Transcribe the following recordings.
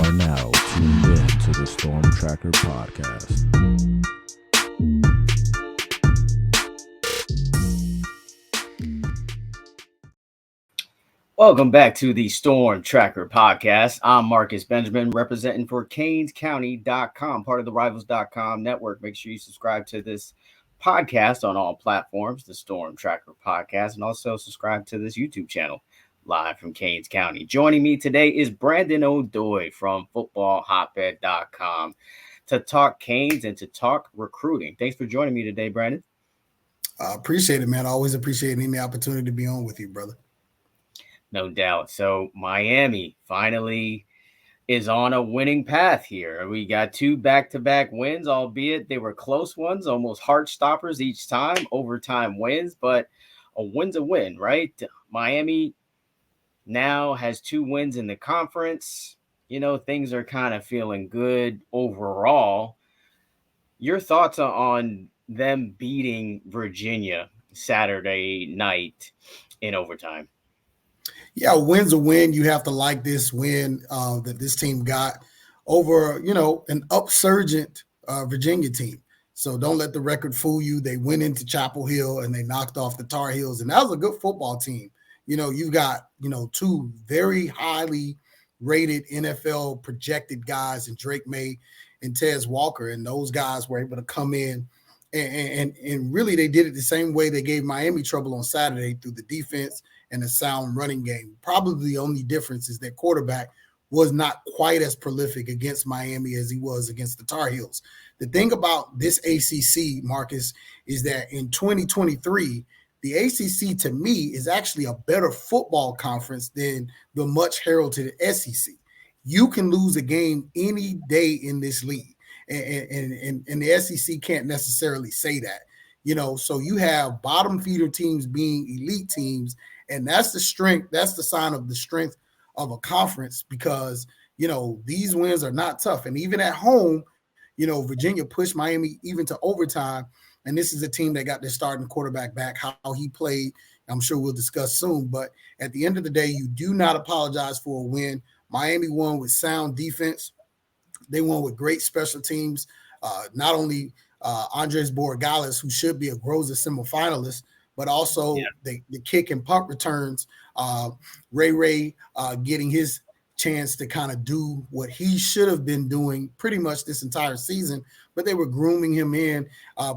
are now tuned in to the Storm Tracker podcast. Welcome back to the Storm Tracker podcast. I'm Marcus Benjamin, representing for CanesCounty.com, part of the Rivals.com network. Make sure you subscribe to this podcast on all platforms, the Storm Tracker podcast, and also subscribe to this YouTube channel, live from Canes County. Joining me today is Brandon Odoi from FootballHotbed.com to talk Canes and to talk recruiting. Thanks for joining me today, Brandon. I appreciate it, man. I always appreciate any opportunity to be on with you, brother. No doubt. So Miami finally is on a winning path here. We got two back-to-back wins, albeit they were close ones, almost heart stoppers each time, overtime wins, but a win's a win, right? Miami now has 2 wins in the conference. You know, things are kind of feeling good overall. Your thoughts on them beating Virginia Saturday night in overtime? Yeah, a win's a win. You have to like this win that this team got over, an upsurgent Virginia team. So don't let the record fool you. They went into Chapel Hill and they knocked off the Tar Heels, and that was a good football team. You've got, 2 very highly rated NFL projected guys in Drake May and Tez Walker, and those guys were able to come in and really they did it the same way they gave Miami trouble on Saturday through the defense and a sound running game. Probably the only difference is that quarterback was not quite as prolific against Miami as he was against the Tar Heels. The thing about this ACC, Marcus, is that in 2023, the ACC to me is actually a better football conference than the much heralded SEC. You can lose a game any day in this league, and the SEC can't necessarily say that. So you have bottom feeder teams being elite teams, and that's the strength. That's the sign of the strength of a conference because, these wins are not tough. And even at home, Virginia pushed Miami even to overtime. And this is a team that got their starting quarterback back, how he played. I'm sure we'll discuss soon. But at the end of the day, you do not apologize for a win. Miami won with sound defense. They won with great special teams. Not only Andres Borregales, who should be a Groza semifinalist, but also the kick and punt returns. Ray getting his chance to kind of do what he should have been doing pretty much this entire season, but they were grooming him in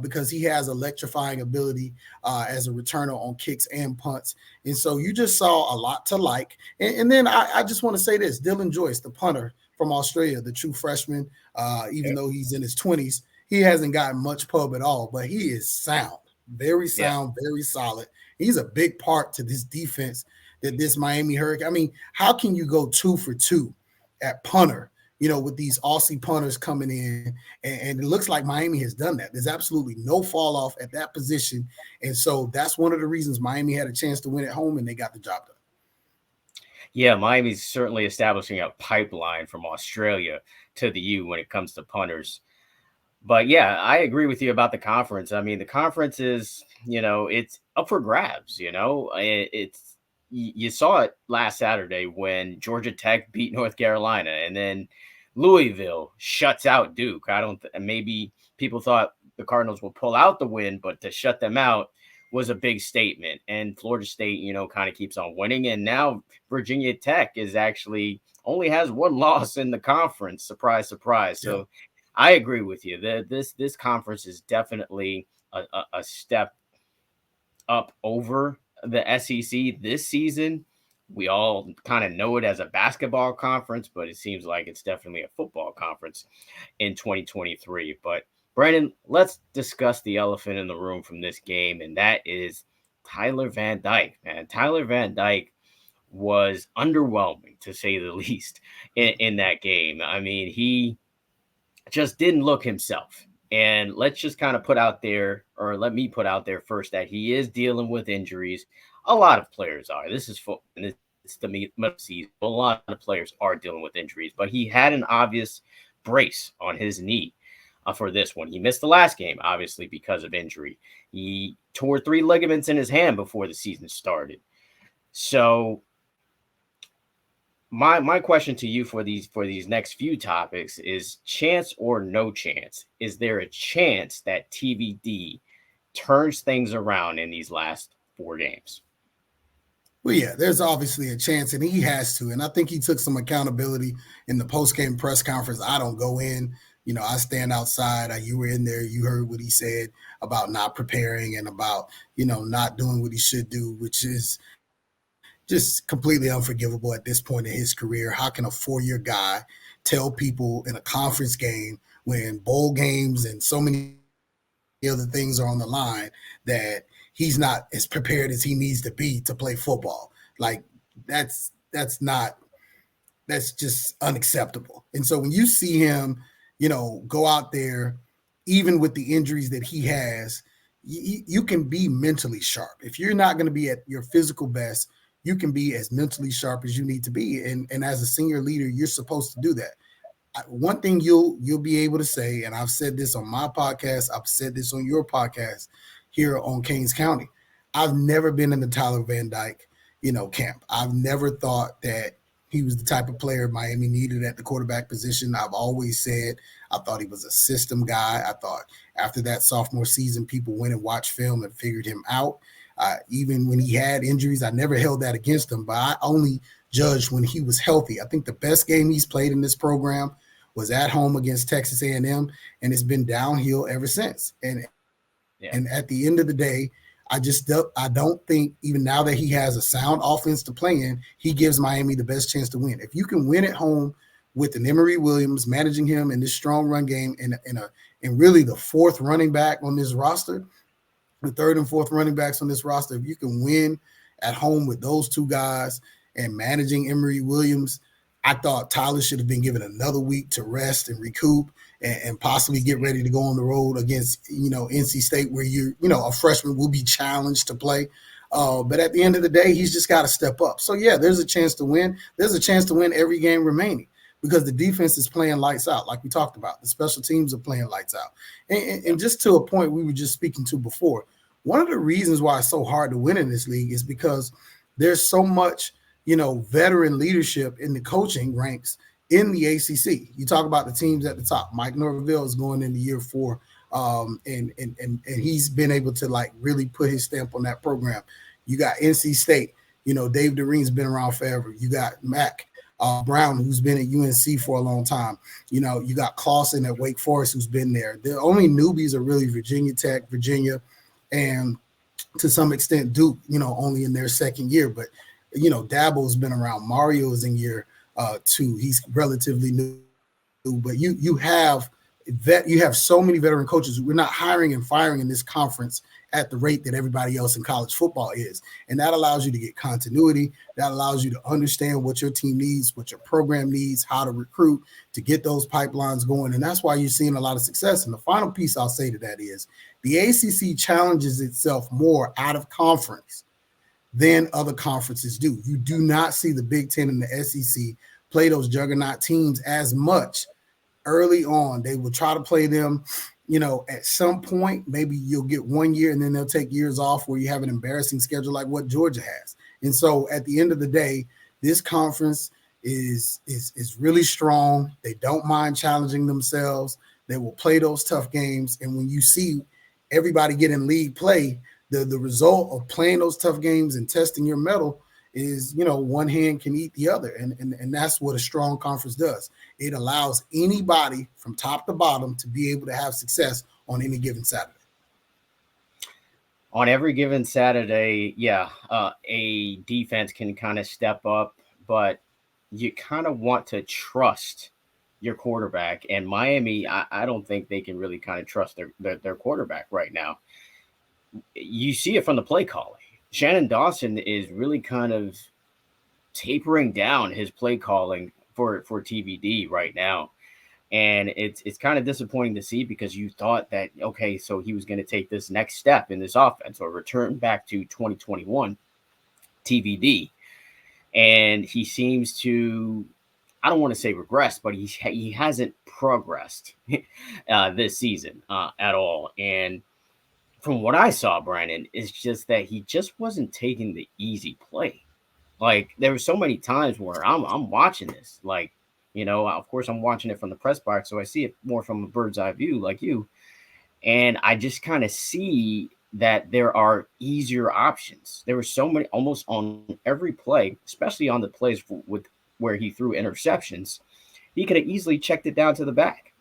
because he has electrifying ability as a returner on kicks and punts. And so you just saw a lot to like. And then I just want to say this, Dylan Joyce, the punter from Australia, the true freshman, even though he's in his 20s, he hasn't gotten much pub at all, but he is sound. Very sound, very solid. He's a big part to this defense that this Miami Hurricane. I mean, how can you go 2 for 2 at punter, with these Aussie punters coming in? And it looks like Miami has done that. There's absolutely no fall off at that position. And so that's one of the reasons Miami had a chance to win at home and they got the job done. Yeah, Miami's certainly establishing a pipeline from Australia to the U when it comes to punters. But yeah, I agree with you about the conference. I mean, the conference is, it's up for grabs. It's you saw it last Saturday when Georgia Tech beat North Carolina, and then Louisville shuts out Duke. Maybe people thought the Cardinals will pull out the win, but to shut them out was a big statement. And Florida State, kind of keeps on winning, and now Virginia Tech is actually only has 1 loss in the conference. Surprise, surprise. So. I agree with you. This conference is definitely a step up over the SEC this season. We all kind of know it as a basketball conference, but it seems like it's definitely a football conference in 2023. But Brandon, let's discuss the elephant in the room from this game, and that is Tyler Van Dyke. Man, Tyler Van Dyke was underwhelming, to say the least, in that game. I mean, he just didn't look himself. And let's just kind of let me put out there first that he is dealing with injuries. A lot of players are. This is football, and it's the middle season. A lot of players are dealing with injuries, but he had an obvious brace on his knee for this one. He missed the last game, obviously, because of injury. He tore 3 ligaments in his hand before the season started. So My question to you for these next few topics is chance or no chance. Is there a chance that TVD turns things around in these last 4 games? Well, yeah, there's obviously a chance, and he has to. And I think he took some accountability in the post-game press conference. I don't go in. I stand outside. You were in there. You heard what he said about not preparing and about, not doing what he should do, which is just completely unforgivable at this point in his career. How can a 4-year guy tell people in a conference game when bowl games and so many other things are on the line that he's not as prepared as he needs to be to play football? Like that's just unacceptable. And so when you see him, go out there, even with the injuries that he has, you can be mentally sharp. If you're not going to be at your physical best, you can be as mentally sharp as you need to be. And as a senior leader, you're supposed to do that. One thing you'll be able to say, and I've said this on my podcast, I've said this on your podcast here on Kings County, I've never been in the Tyler Van Dyke, camp. I've never thought that he was the type of player Miami needed at the quarterback position. I've always said I thought he was a system guy. I thought after that sophomore season, people went and watched film and figured him out. Even when he had injuries, I never held that against him, but I only judged when he was healthy. I think the best game he's played in this program was at home against Texas A&M, and it's been downhill ever since. And at the end of the day, I don't think, even now that he has a sound offense to play in, he gives Miami the best chance to win. If you can win at home with an Emory Williams managing him in this strong run game and really the fourth running back on this roster, the third and fourth running backs on this roster, if you can win at home with those two guys and managing Emory Williams, I thought Tyler should have been given another week to rest and recoup and possibly get ready to go on the road against, NC State, where a freshman will be challenged to play. But at the end of the day, he's just got to step up. So, yeah, there's a chance to win. There's a chance to win every game remaining because the defense is playing lights out, like we talked about. The special teams are playing lights out. And just to a point we were just speaking to before, one of the reasons why it's so hard to win in this league is because there's so much, veteran leadership in the coaching ranks in the ACC. You talk about the teams at the top. Mike Norvell is going into year 4, and he's been able to really put his stamp on that program. You got NC State. Dave Doreen's been around forever. You got Mac Brown, who's been at UNC for a long time. You got Clausen at Wake Forest, who's been there. The only newbies are really Virginia Tech, Virginia, and to some extent Duke, only in their second year. But, Dabo's been around. Mario is in year 2. He's relatively new. But you have so many veteran coaches. We're not hiring and firing in this conference at the rate that everybody else in college football is. And that allows you to get continuity. That allows you to understand what your team needs, what your program needs, how to recruit, to get those pipelines going. And that's why you're seeing a lot of success. And the final piece I'll say to that is the ACC challenges itself more out of conference than other conferences do. You do not see the Big Ten and the SEC play those juggernaut teams as much early on. They will try to play them, at some point. Maybe you'll get 1 year and then they'll take years off where you have an embarrassing schedule like what Georgia has. And so at the end of the day, this conference is really strong. They don't mind challenging themselves. They will play those tough games. And when you see everybody get in league play, the result of playing those tough games and testing your mettle is, one hand can eat the other. And that's what a strong conference does. It allows anybody from top to bottom to be able to have success on any given Saturday. On every given Saturday, a defense can kind of step up, but you kind of want to trust your quarterback. And Miami, I don't think they can really kind of trust their quarterback right now. You see it from the play calling. Shannon Dawson is really kind of tapering down his play calling for TVD right now. And it's kind of disappointing to see because you thought that, okay, so he was going to take this next step in this offense or return back to 2021 TVD. And he seems to, I don't want to say regress, but he hasn't progressed this season at all. And from what I saw, Brandon, is just that he just wasn't taking the easy play. Like there were so many times where I'm watching this, like, of course I'm watching it from the press box, so I see it more from a bird's eye view, like you, and I just kind of see that there are easier options. There were so many, almost on every play, especially on the plays with where he threw interceptions. He could have easily checked it down to the back.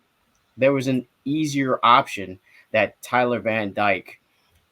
There was an easier option that Tyler Van Dyke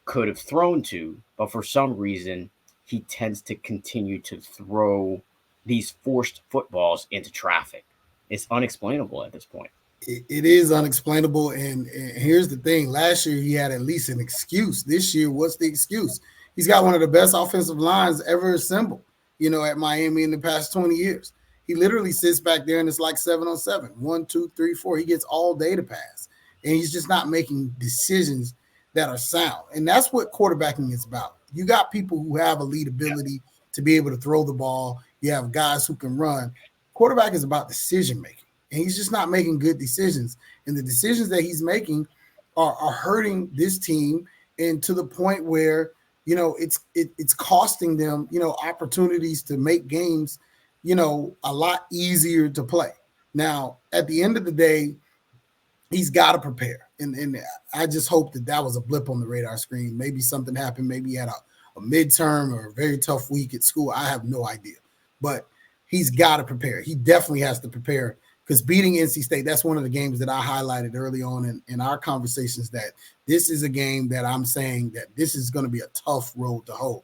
could have thrown to, but for some reason, he tends to continue to throw these forced footballs into traffic. It's unexplainable at this point. It is unexplainable. And here's the thing. Last year, he had at least an excuse. This year, what's the excuse? He's got one of the best offensive lines ever assembled, at Miami in the past 20 years. He literally sits back there and it's like 7-on-7. 1, 2, 3, 4. He gets all day to pass. And he's just not making decisions that are sound. And that's what quarterbacking is about. You got people who have elite ability to be able to throw the ball. You have guys who can run. Quarterback is about decision making. And he's just not making good decisions. And the decisions that he's making are hurting this team, and to the point where, it's costing them, opportunities to make games, a lot easier to play. Now, at the end of the day, he's got to prepare. And I just hope that was a blip on the radar screen. Maybe something happened. Maybe he had a midterm or a very tough week at school. I have no idea. But he's got to prepare. He definitely has to prepare, because beating NC State, that's one of the games that I highlighted early on in our conversations, that this is a game that I'm saying that this is going to be a tough road to hoe.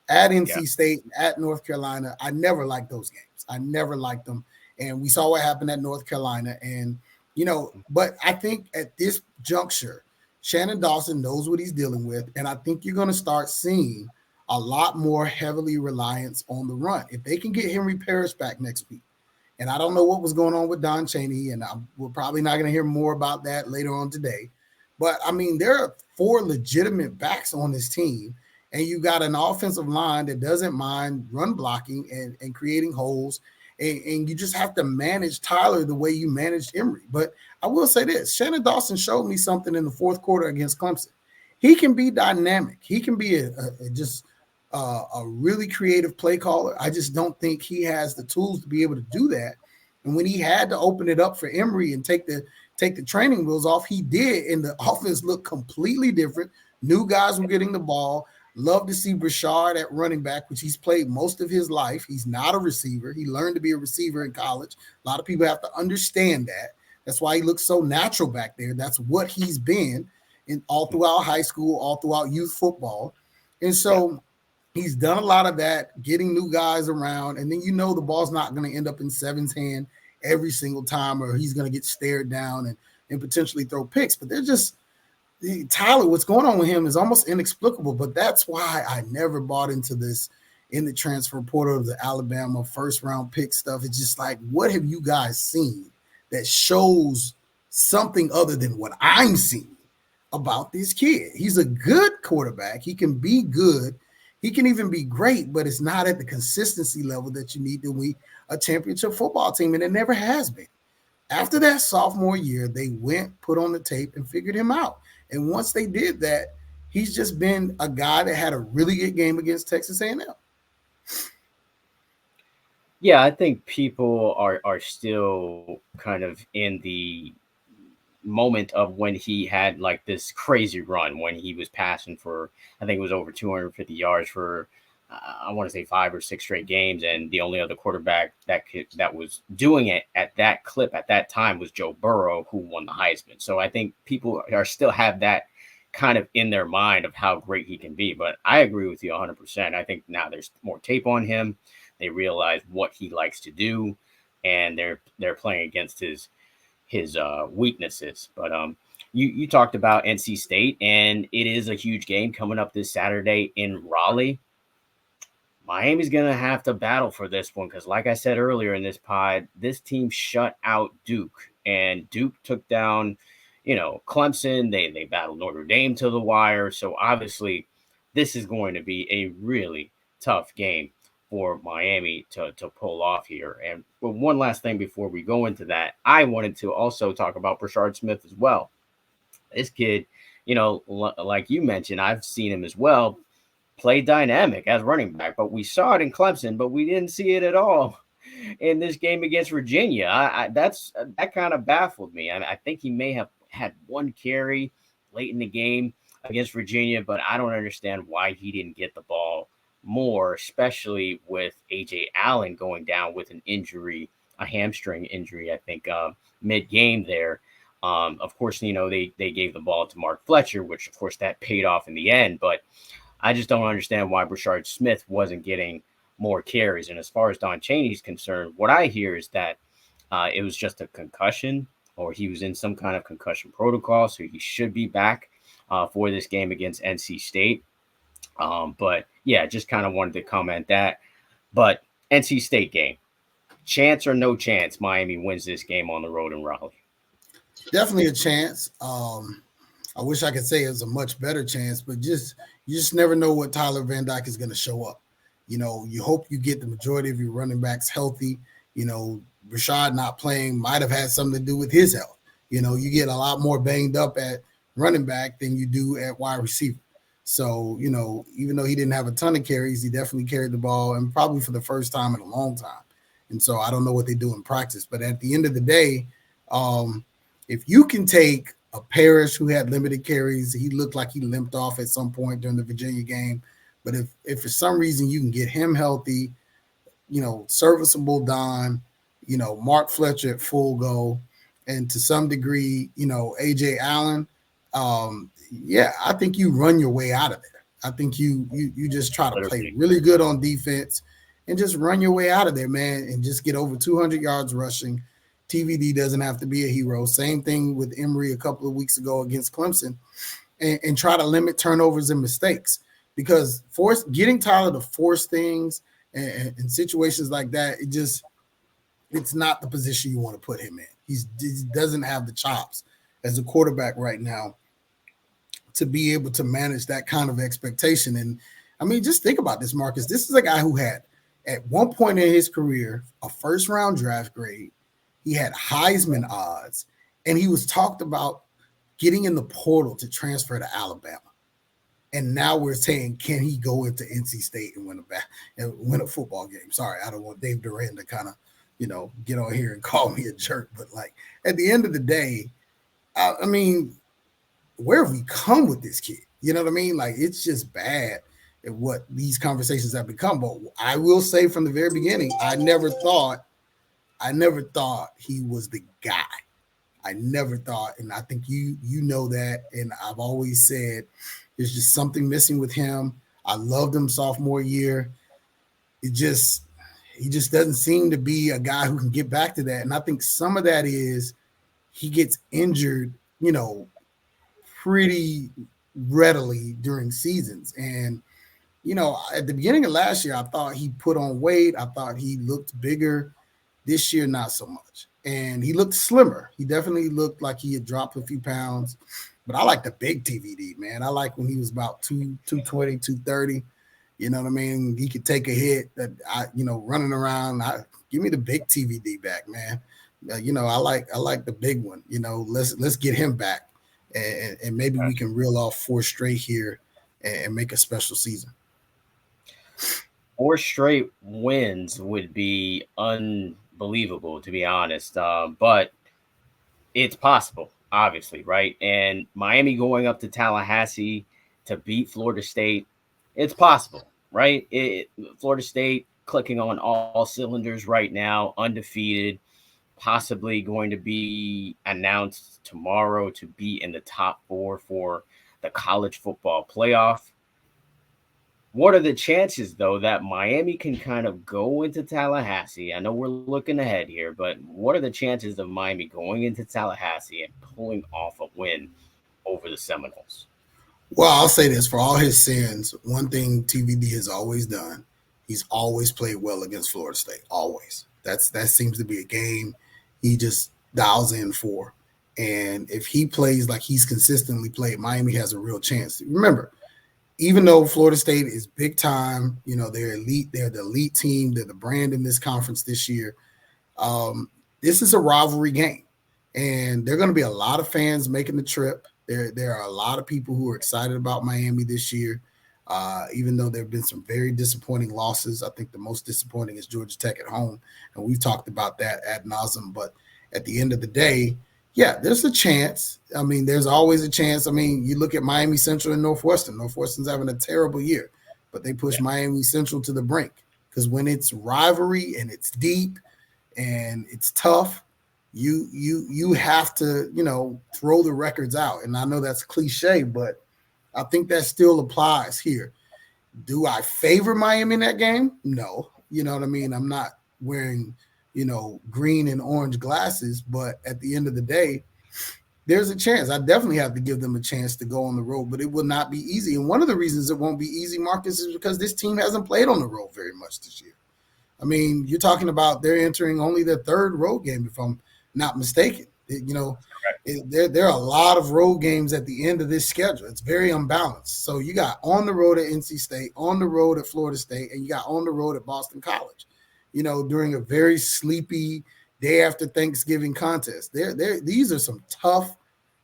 At NC State, at North Carolina, I never liked those games. I never liked them. And we saw what happened at North Carolina. And, but I think at this juncture, Shannon Dawson knows what he's dealing with. And I think you're going to start seeing a lot more heavily reliance on the run. If they can get Henry Parrish back next week, and I don't know what was going on with Don Chaney, and we're probably not going to hear more about that later on today. But, I mean, there are 4 legitimate backs on this team, and you got an offensive line that doesn't mind run blocking and creating holes, and you just have to manage Tyler the way you managed Emory. But I will say this, Shannon Dawson showed me something in the fourth quarter against Clemson. He can be dynamic. He can be a really creative play caller. I just don't think he has the tools to be able to do that. And when he had to open it up for Emory and take the training wheels off, he did, and the offense looked completely different. New guys were getting the ball. Love to see Brashard at running back, which he's played most of his life. He's not a receiver. He learned to be a receiver in college. A lot of people have to understand that. That's why he looks so natural back there. That's what he's been all throughout high school, all throughout youth football. And so he's done a lot of that, getting new guys around. And then the ball's not going to end up in Seven's hand every single time, or he's going to get stared down and potentially throw picks. But they're just – Tyler, what's going on with him is almost inexplicable. But that's why I never bought into this in the transfer portal of the Alabama first-round pick stuff. It's just like, what have you guys seen that shows something other than what I'm seeing about this kid? He's a good quarterback. He can be good. He can even be great, but it's not at the consistency level that you need to win a championship football team, and it never has been. After that sophomore year, they went, put on the tape, and figured him out. And once they did that, he's just been a guy that had a really good game against Texas A&M. Yeah, I think people are still kind of in the moment of when he had like this crazy run, when he was passing for, I think it was over 250 yards for, I want to say 5 or 6 straight games. And the only other quarterback that was doing it at that clip at that time was Joe Burrow, who won the Heisman. So I think people are still have that kind of in their mind of how great he can be. But I agree with you 100%. I think now there's more tape on him. They realize what he likes to do, and they're playing against his weaknesses. But you talked about NC State, and it is a huge game coming up this Saturday in Raleigh. Miami's going to have to battle for this one because, like I said earlier in this pod, this team shut out Duke, and Duke took down, Clemson. They battled Notre Dame to the wire. So obviously this is going to be a really tough game for Miami to pull off here. And one last thing before we go into that, I wanted to also talk about Brashard Smith as well. This kid, like you mentioned, I've seen him as well. play dynamic as running back. But we saw it in Clemson, but we didn't see it at all in this game against Virginia. That kind of baffled me. I think he may have had one carry late in the game against Virginia, but I don't understand why he didn't get the ball more, especially with AJ Allen going down with an injury, a hamstring injury, I think, mid-game there. Of course, they gave the ball to Mark Fletcher, which, of course, that paid off in the end. But I just don't understand why Brashard Smith wasn't getting more carries. And as far as Don Chaney's concerned, what I hear is that it was just a concussion, or he was in some kind of concussion protocol, so he should be back for this game against NC State. But yeah, just kind of wanted to comment that. But NC State game, chance or no chance, Miami wins this game on the road in Raleigh? Definitely a chance. I wish I could say it was a much better chance, but you just never know what Tyler Van Dyke is going to show up. You hope you get the majority of your running backs healthy. Rashad not playing might have had something to do with his health. You get a lot more banged up at running back than you do at wide receiver. So, even though he didn't have a ton of carries, he definitely carried the ball, and probably for the first time in a long time. And so I don't know what they do in practice. But at the end of the day, if you can take a Parrish who had limited carries, he looked like he limped off at some point during the Virginia game. But if for some reason you can get him healthy, serviceable Don, Mark Fletcher at full go, and to some degree, AJ Allen, I think you run your way out of there. I think you just try to play really good on defense and just run your way out of there, man, and just get over 200 yards rushing. TVD doesn't have to be a hero. Same thing with Emory a couple of weeks ago against Clemson, and try to limit turnovers and mistakes, because getting Tyler to force things and situations like that, it's not the position you want to put him in. He doesn't have the chops as a quarterback right now to be able to manage that kind of expectation. And I mean, just think about this, Marcus. This is a guy who had, at one point in his career, a first-round draft grade. He had Heisman odds, and he was talked about getting in the portal to transfer to Alabama. And now we're saying, can he go into NC State and win a football game? Sorry, I don't want Dave Duran to kind of, get on here and call me a jerk. But, at the end of the day, I mean, where have we come with this kid? You know what I mean? It's just bad at what these conversations have become. But I will say from the very beginning, I never thought he was the guy. I never thought, and I think you know that, and I've always said there's just something missing with him. I loved him sophomore year. He just doesn't seem to be a guy who can get back to that. And I think some of that is he gets injured, pretty readily during seasons. And, at the beginning of last year, I thought he put on weight. I thought he looked bigger. This year, not so much. And he looked slimmer. He definitely looked like he had dropped a few pounds. But I like the big TVD, man. I like when he was about 220, 230. You know what I mean? He could take a hit that running around. Give me the big TVD back, man. I like the big one. Let's get him back. And maybe we can reel off 4 straight here and make a special season. 4 straight wins would be unbelievable, to be honest. But it's possible, obviously, right? And Miami going up to Tallahassee to beat Florida State, it's possible, right? Florida State clicking on all cylinders right now, undefeated, possibly going to be announced tomorrow to be in the top 4 for the college football playoff. What are the chances, though, that Miami can kind of go into Tallahassee? I know we're looking ahead here, but what are the chances of Miami going into Tallahassee and pulling off a win over the Seminoles? Well, I'll say this. For all his sins, one thing TVD has always done, he's always played well against Florida State. Always. That seems to be a game he just dials in for. And if he plays like he's consistently played, Miami has a real chance. Remember, even though Florida State is big time, they're elite, they're the elite team, they're the brand in this conference this year. This is a rivalry game, and there are going to be a lot of fans making the trip. There are a lot of people who are excited about Miami this year. Even though there have been some very disappointing losses. I think the most disappointing is Georgia Tech at home, and we've talked about that ad nauseum. But at the end of the day, yeah, there's a chance. I mean, there's always a chance. I mean, you look at Miami Central and Northwestern. Northwestern's having a terrible year, but they push Miami Central to the brink because when it's rivalry and it's deep and it's tough, you have to, throw the records out. And I know that's cliche, but I think that still applies here. Do I favor Miami in that game? No. You know what I mean? I'm not wearing, green and orange glasses, but at the end of the day, there's a chance. I definitely have to give them a chance to go on the road, but it will not be easy. And one of the reasons it won't be easy, Marcus, is because this team hasn't played on the road very much this year. I mean, you're talking about they're entering only their third road game, if I'm not mistaken. There are a lot of road games at the end of this schedule. It's very unbalanced. So you got on the road at NC State, on the road at Florida State, and you got on the road at Boston College, during a very sleepy day after Thanksgiving contest. These are some tough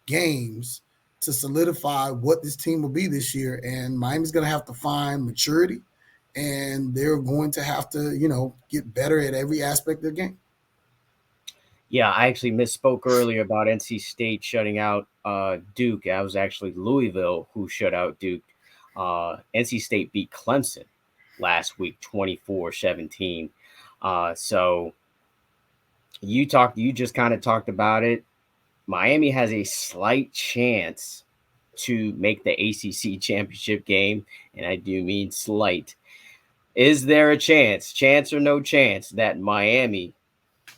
games to solidify what this team will be this year. And Miami's going to have to find maturity, and they're going to have to, get better at every aspect of the game. Yeah, I actually misspoke earlier about NC State shutting out Duke. I was actually Louisville who shut out Duke. NC State beat Clemson last week, 24-17. So you just kind of talked about it. Miami has a slight chance to make the ACC championship game, and I do mean slight. Is there a chance or no chance, that Miami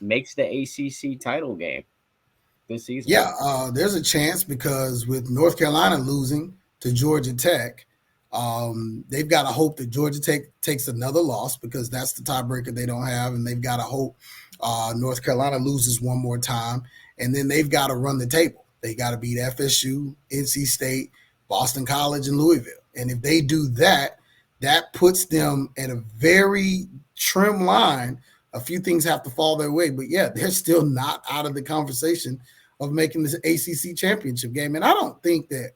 makes the ACC title game this season? Yeah, there's a chance because with North Carolina losing to Georgia Tech, they've got to hope that Georgia Tech takes another loss because that's the tiebreaker they don't have, and they've got to hope North Carolina loses one more time, and then they've got to run the table. They got to beat FSU, NC State, Boston College, and Louisville. And if they do that, that puts them at a very trim line. A few things have to fall their way, but yeah, they're still not out of the conversation of making this ACC championship game. And I don't think that,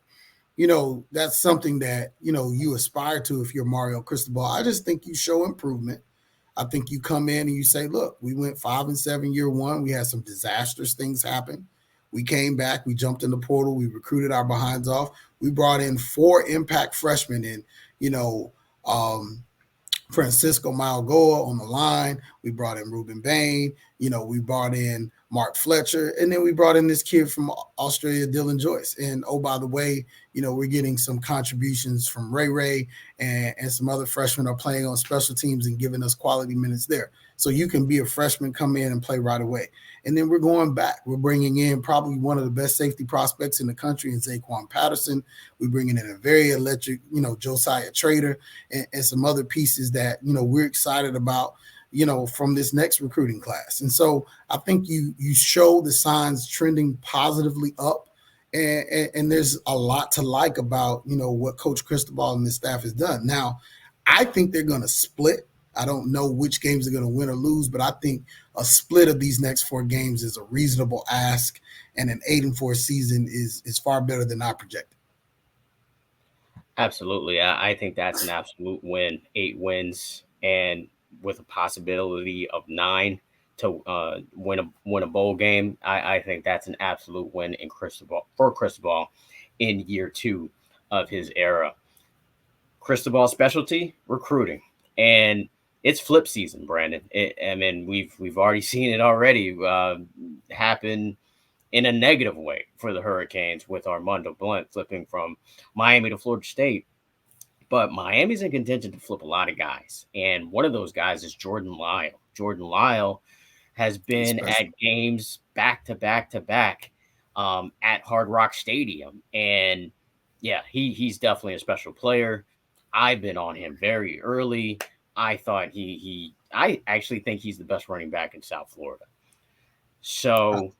that's something that, you aspire to if you're Mario Cristobal. I just think you show improvement. I think you come in and you say, look, we went 5-7 year one. We had some disastrous things happen. We came back, we jumped in the portal, we recruited our behinds off. We brought in 4 impact freshmen in, Francisco Malgoa on the line. We brought in Ruben Bain. We brought in Mark Fletcher. And then we brought in this kid from Australia, Dylan Joyce. And, oh, by the way, we're getting some contributions from Ray and some other freshmen are playing on special teams and giving us quality minutes there. So you can be a freshman, come in and play right away. And then we're going back. We're bringing in probably one of the best safety prospects in the country in Zaquan Patterson. We're bringing in a very electric, Josiah Trader and some other pieces that, we're excited about, from this next recruiting class. And so I think you show the signs trending positively up. And there's a lot to like about, what Coach Cristobal and his staff has done. Now, I think they're going to split. I don't know which games they're going to win or lose, but I think a split of these next 4 games is a reasonable ask, and an 8-4 season is far better than I projected. Absolutely. I think that's an absolute win. 8 wins, and with a possibility of 9 to win a bowl game. I think that's an absolute win for Cristobal in year 2 of his era. Cristobal's specialty, recruiting, and it's flip season, Brandon. We've already seen it already happen in a negative way for the Hurricanes with Armando Blunt flipping from Miami to Florida State. But Miami's in contention to flip a lot of guys, and one of those guys is Jordan Lyle. Jordan Lyle has been at games back to back at Hard Rock Stadium, and yeah, he's definitely a special player. I've been on him very early. I thought I actually think he's the best running back in South Florida. So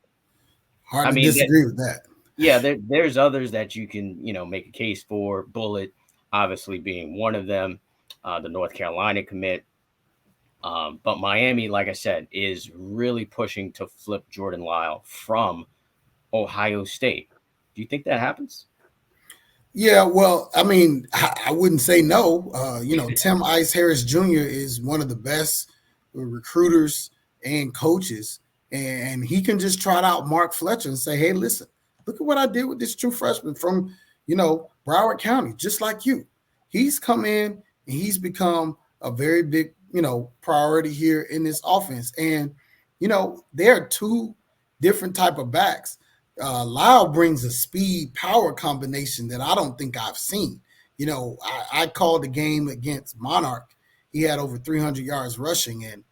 hard to disagree with that. Yeah, there's others that you can, make a case for. Bullet obviously being one of them, the North Carolina commit. But Miami, like I said, is really pushing to flip Jordan Lyle from Ohio State. Do you think that happens? Yeah, well, I mean, I wouldn't say no. Tim Ice Harris Jr. is one of the best recruiters and coaches, and he can just trot out Mark Fletcher and say, "Hey, listen, look at what I did with this true freshman from, Broward County, just like you. He's come in and he's become a very big, priority here in this offense. And there are two different type of backs. Lyle brings a speed power combination that I don't think I've seen. I called the game against Monarch. He had over 300 yards rushing, and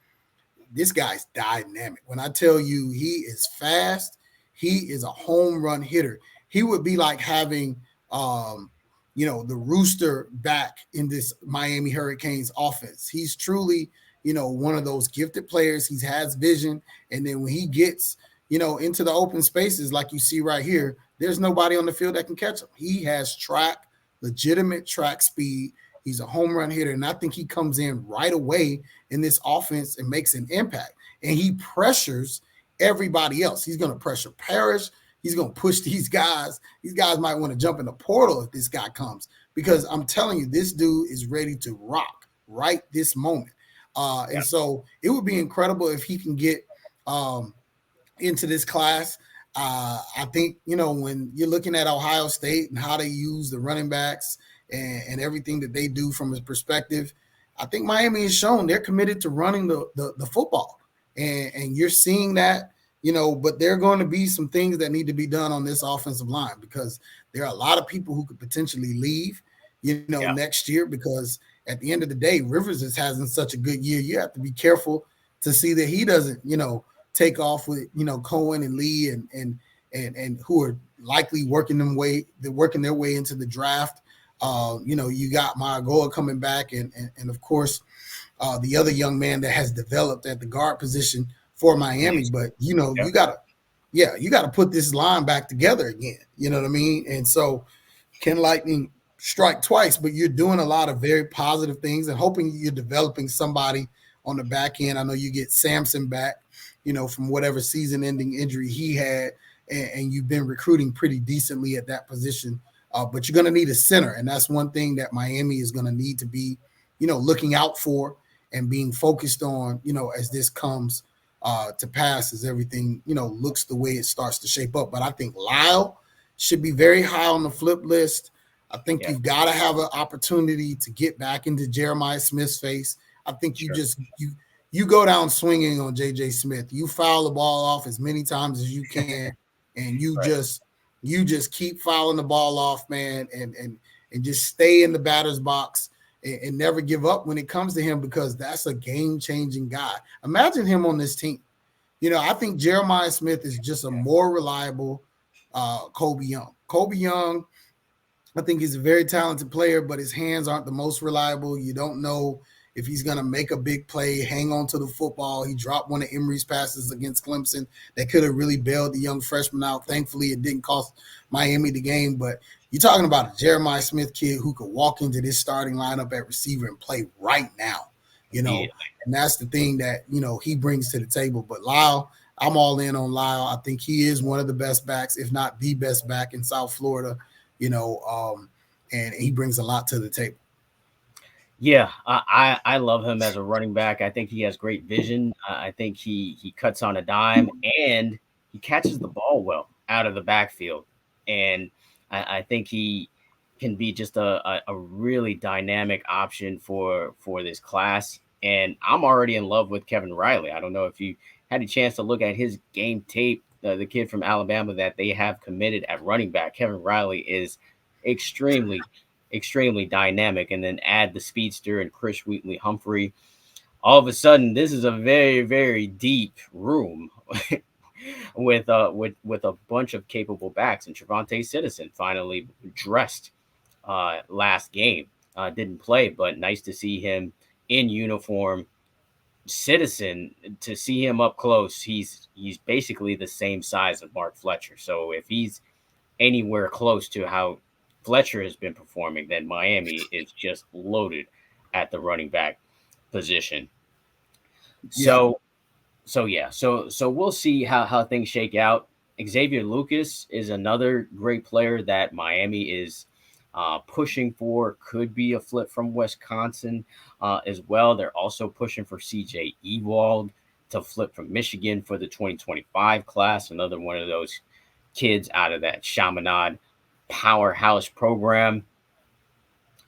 this guy's dynamic. When I tell you he is fast, he is a home run hitter. He would be like having, the rooster back in this Miami Hurricanes offense. He's truly, one of those gifted players. He has vision, and then when he gets, into the open spaces like you see right here, there's nobody on the field that can catch him. He has legitimate track speed. He's a home run hitter, and I think he comes in right away in this offense and makes an impact. And he pressures everybody else. He's going to pressure Parrish. He's going to push these guys. These guys might want to jump in the portal if this guy comes, because I'm telling you, this dude is ready to rock right this moment. And so it would be incredible if he can get into this class. I think, when you're looking at Ohio State and how they use the running backs and everything that they do from his perspective, I think Miami has shown they're committed to running the football. And you're seeing that, but there are going to be some things that need to be done on this offensive line, because there are a lot of people who could potentially leave, next year, because at the end of the day, Rivers is having such a good year. You have to be careful to see that he doesn't, take off with, Cohen and Lee and who are likely working their way into the draft. You got Magoa coming back, and of course, the other young man that has developed at the guard position for Miami. But you gotta put this line back together again. You know what I mean? And so, can lightning strike twice? But you're doing a lot of very positive things and hoping you're developing somebody on the back end. I know you get Samson back, from whatever season-ending injury he had, and you've been recruiting pretty decently at that position. But you're going to need a center, and that's one thing that Miami is going to need to be, looking out for and being focused on, as this comes to pass, as everything, looks the way it starts to shape up. But I think Lyle should be very high on the flip list. I think you've got to have an opportunity to get back into Jeremiah Smith's face. I think you go down swinging on J.J. Smith. You foul the ball off as many times as you can, and you just keep fouling the ball off, man, and just stay in the batter's box and never give up when it comes to him, because that's a game-changing guy. Imagine him on this team. I think Jeremiah Smith is just a more reliable Kobe Young. Kobe Young, I think he's a very talented player, but his hands aren't the most reliable. You don't know if he's going to make a big play, hang on to the football. He dropped one of Emery's passes against Clemson that could have really bailed the young freshman out. Thankfully, it didn't cost Miami the game. But you're talking about a Jeremiah Smith kid who could walk into this starting lineup at receiver and play right now, and that's the thing that, he brings to the table. But Lyle, I'm all in on Lyle. I think he is one of the best backs, if not the best back in South Florida, and he brings a lot to the table. Yeah, I love him as a running back. I think he has great vision. I think he cuts on a dime, and he catches the ball well out of the backfield. And I think he can be just a really dynamic option for this class. And I'm already in love with Kevin Riley. I don't know if you had a chance to look at his game tape, the kid from Alabama that they have committed at running back. Kevin Riley is extremely dynamic, and then add the speedster and Chris Wheatley-Humphrey. All of a sudden, this is a very, very deep room with a bunch of capable backs. And Trevante Citizen finally dressed last game. Didn't play, but nice to see him in uniform. Citizen, to see him up close, he's basically the same size as Mark Fletcher. So if he's anywhere close to how Fletcher has been performing, then Miami is just loaded at the running back position. So we'll see how things shake out. Xavier Lucas is another great player that Miami is pushing for could be a flip from Wisconsin as well. They're also pushing for CJ Ewald to flip from Michigan for the 2025 class, another one of those kids out of that Chaminade powerhouse program.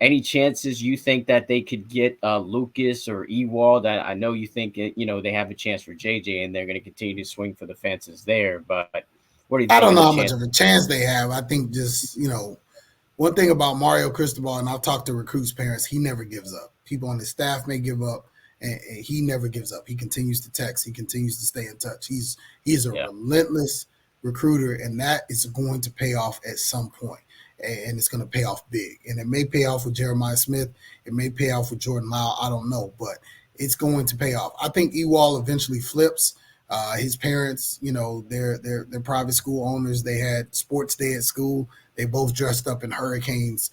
Any chances you think that they could get Lucas or Ewald? I know you think they have a chance for JJ, and they're going to continue to swing for the fences there. But what do you think? I don't know how much of a chance they have. I think just one thing about Mario Cristobal, and I've talked to recruits' parents, he never gives up. People on his staff may give up, and he never gives up. He continues to text. He continues to stay in touch. He's a relentless recruiter, and that is going to pay off at some point. And it's going to pay off big. And it may pay off with Jeremiah Smith. It may pay off with Jordan Lyle. I don't know, but it's going to pay off. I think Ewald eventually flips. His parents, they're private school owners. They had sports day at school. They both dressed up in Hurricanes,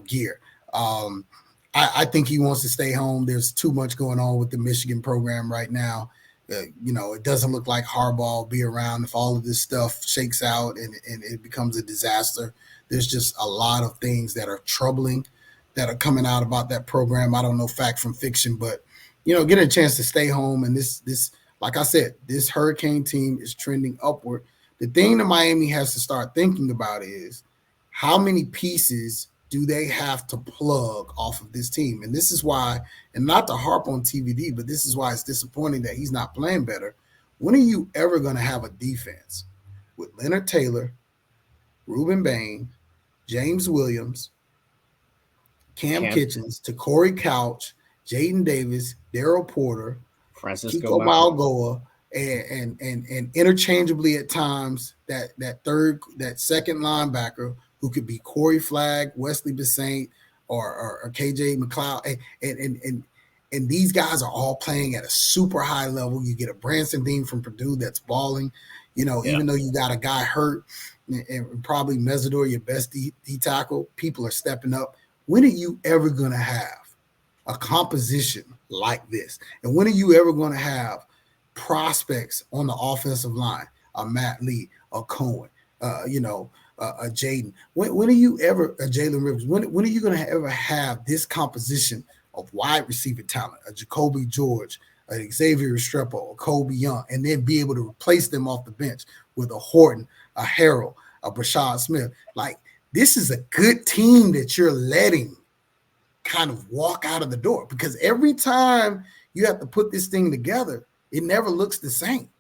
gear. I think he wants to stay home. There's too much going on with the Michigan program right now. It doesn't look like Harbaugh will be around if all of this stuff shakes out and it becomes a disaster. There's just a lot of things that are troubling that are coming out about that program. I don't know fact from fiction, but, getting a chance to stay home. And this, like I said, this Hurricane team is trending upward. The thing that Miami has to start thinking about is how many pieces do they have to plug off of this team? And this is why, and not to harp on TVD, but this is why it's disappointing that he's not playing better. When are you ever going to have a defense with Leonard Taylor, Ruben Bain, James Williams, Cam Kitchens, Corey Couch, Jaden Davis, Daryl Porter, Francisco Kiko Malgoa, and interchangeably at times that second linebacker who could be Corey Flagg, Wesley Bissaint, or KJ McLeod, and these guys are all playing at a super high level. You get a Branson Dean from Purdue that's balling, even though you got a guy hurt and probably Mesidor, your best D tackle, people are stepping up. When are you ever going to have a composition like this? And when are you ever going to have prospects on the offensive line, a Matt Lee, a Cohen, a Jaden? When are you ever, a Jalen Rivers? When are you going to ever have this composition of wide receiver talent, a Jacoby George, a Xavier Restrepo, a Kobe Young, and then be able to replace them off the bench with a Horton, a Harrell, a Brashad Smith? Like, this is a good team that you're letting kind of walk out of the door, because every time you have to put this thing together, it never looks the same.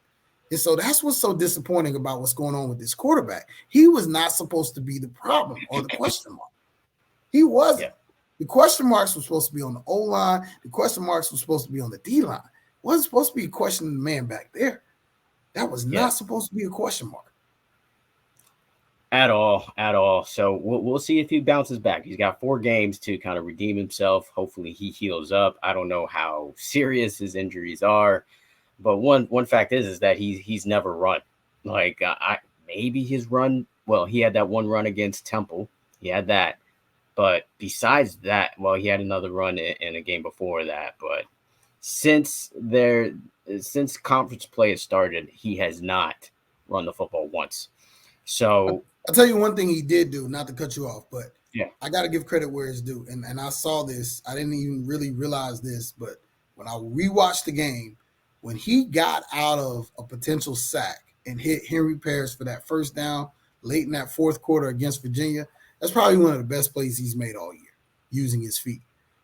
And so that's what's so disappointing about what's going on with this quarterback. He was not supposed to be the problem or the question mark. He wasn't. Yeah. The question marks were supposed to be on the O-line. The question marks were supposed to be on the D-line. It wasn't supposed to be questioning the man back there. That was not supposed to be a question mark. At all. So we'll see if he bounces back. He's got 4 games to kind of redeem himself. Hopefully he heals up. I don't know how serious his injuries are, but one fact is that he's never run. Like maybe his run. Well, he had that one run against Temple. He had that, but besides that, well, he had another run in a game before that. But since conference play has started, he has not run the football once. So I'll tell you one thing he did do, not to cut you off, but yeah, I got to give credit where it's due. And I saw this. I didn't even really realize this, but when I rewatched the game, when he got out of a potential sack and hit Henry Parrish for that first down late in that fourth quarter against Virginia, that's probably one of the best plays he's made all year, using his feet.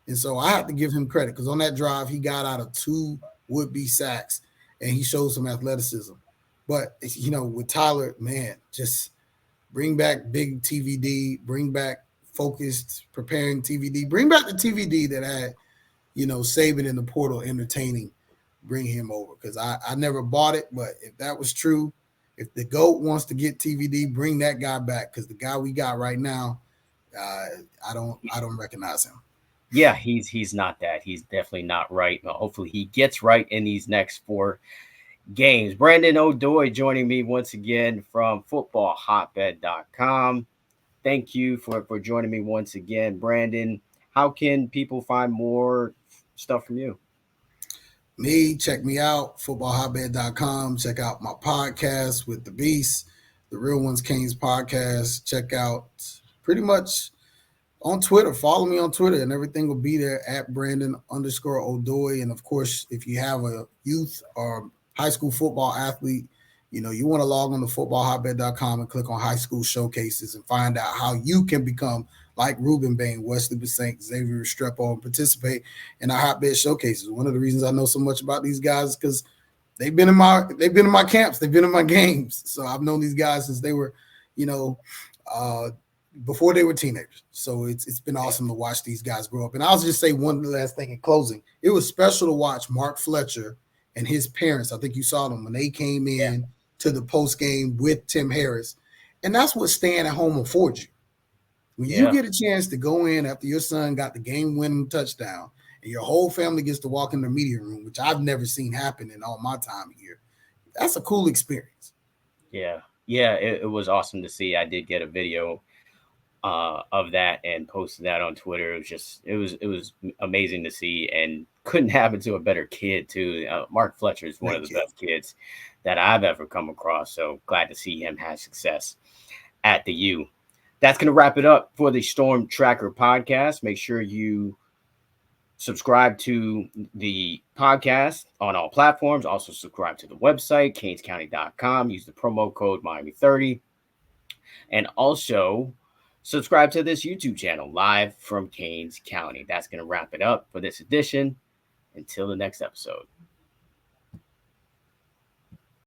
And so I have to give him credit, because on that drive, he got out of 2 would-be sacks, and he showed some athleticism. But, with Tyler, man, just bring back big TVD, bring back focused, preparing TVD, bring back the TVD that had, Saban in the portal entertaining, bring him over. Because I never bought it, but if that was true, if the GOAT wants to get TVD, bring that guy back, because the guy we got right now, I don't recognize him. Yeah, he's not that. He's definitely not right. But hopefully he gets right in these next 4 games. Brandon Odoi joining me once again from footballhotbed.com. Thank you for joining me once again, Brandon. How can people find more stuff from you? Check me out, footballhotbed.com. Check out my podcast with the Beast, the Real Ones Canes podcast. Check out pretty much on Twitter. Follow me on Twitter, and everything will be there at Brandon_Odoi. And of course, if you have a youth or high school football athlete, you want to log on to footballhotbed.com and click on high school showcases and find out how you can become like Ruben Bain, Wesley Bissaint, Xavier Restrepo, and participate in our hotbed showcases. One of the reasons I know so much about these guys is because they've been in my camps, they've been in my games. So I've known these guys since they were, before they were teenagers. So it's been awesome to watch these guys grow up. And I'll just say one last thing in closing. It was special to watch Mark Fletcher and his parents. I think you saw them when they came in to the post game with Tim Harris. And that's what staying at home affords you. When you get a chance to go in after your son got the game-winning touchdown and your whole family gets to walk in the media room, which I've never seen happen in all my time here, that's a cool experience. Yeah, it was awesome to see. I did get a video of that and posted that on Twitter. It was amazing to see, and couldn't happen to a better kid too. Mark Fletcher is one of the best kids that I've ever come across. So glad to see him have success at the U. That's going to wrap it up for the Storm Tracker podcast. Make sure you subscribe to the podcast on all platforms. Also subscribe to the website, canescounty.com. Use the promo code Miami30. And also subscribe to this YouTube channel, live from Canes County. That's going to wrap it up for this edition. Until the next episode.